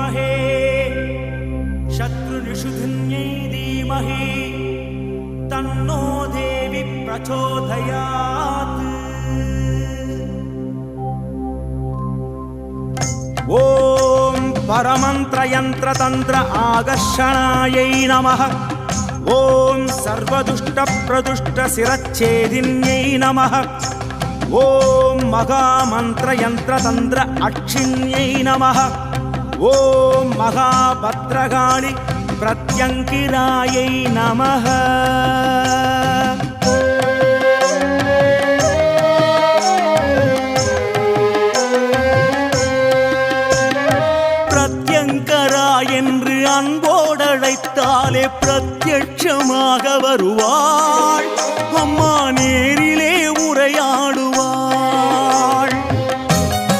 विद्महे शत्रुनिषुधिन्यै धीमहि तन्नो देवी प्रचोदयात्। ॐ परमन्त्रयन्त्रतन्त्र आकर्षणायै नमः। ॐ सर्वदुष्टप्रदुष्टशिरच्छेदिन्यै नमः। ॐ महामन्त्रयन्त्रतन्त्र अक्षिण्यै नमः। ॐ महाभद्रकाळि प्रत्यङ्किरायै नमः। பிரத்யங்கரா என்று அன்போடழைத்தாலே பிரத்யட்சமாக வருவாள் அம்மா நேர்